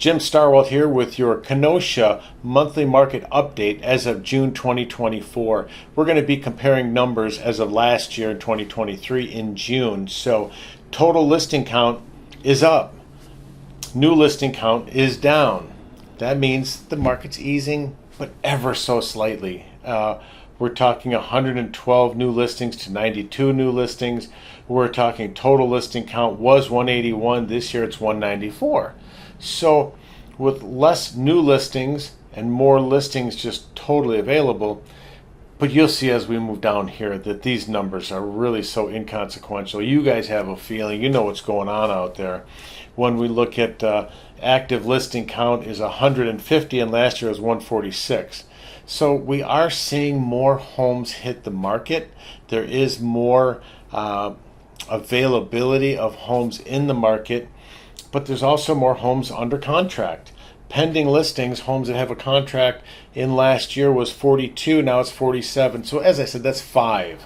Jim Starwalt here with your Kenosha monthly market update as of June 2024. We're going to be comparing numbers as of last year in 2023 in June. So total listing count is up. New listing count is down. That means the market's easing, but ever so slightly. We're talking 112 new listings to 92 new listings. We're talking total listing count was 181. This year it's 194. So with less new listings and more listings just totally available, but you'll see as we move down here that these numbers are really so inconsequential. You guys have a feeling, you know what's going on out there. When we look at active listing count is 150 and last year was 146. So we are seeing more homes hit the market. There is more availability of homes in the market, but there's also more homes under contract. Pending listings, homes that have a contract in last year was 42, now it's 47. So as I said, that's 5.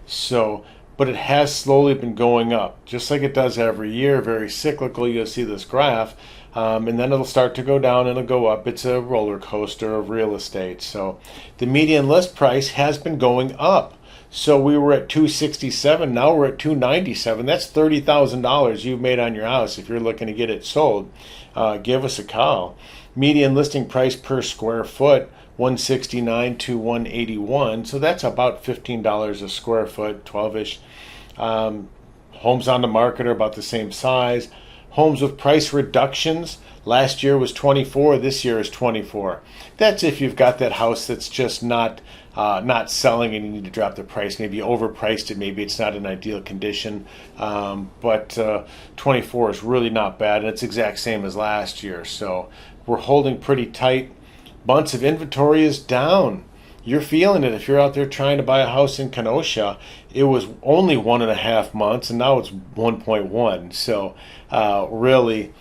So, but it has slowly been going up, just like it does every year, very cyclical. You'll see this graph, and then it'll start to go down and it'll go up. It's a roller coaster of real estate. So the median list price has been going up. So we were at 267, now we're at 297. That's $30,000 you've made on your house if you're looking to get it sold. Give us a call. Median listing price per square foot, 169 to 181. So that's about $15 a square foot, 12-ish. Homes on the market are about the same size. Homes with price reductions, last year was 24, this year is 24. That's if you've got that house that's just not selling and you need to drop the price. Maybe you overpriced it, maybe it's not in ideal condition, but 24 is really not bad, and it's exact same as last year. So we're holding pretty tight. Months of inventory is down. You're feeling it if you're out there trying to buy a house in Kenosha. It was only 1.5 months, and now it's 1.1. So really,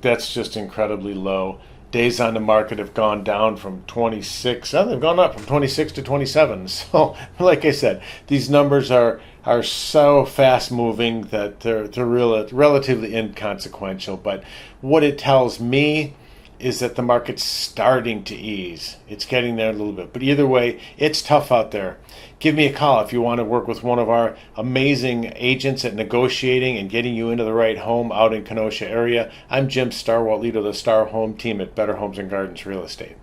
that's just incredibly low. Days on the market have gone down from 26. They've gone up from 26 to 27. So, like I said, these numbers are so fast moving that they're relatively inconsequential. But what it tells me is that the market's starting to ease. It's getting there a little bit. But either way, it's tough out there. Give me a call if you want to work with one of our amazing agents at negotiating and getting you into the right home out in Kenosha area. I'm Jim Starwalt, leader of the Star Home team at Better Homes and Gardens Real Estate.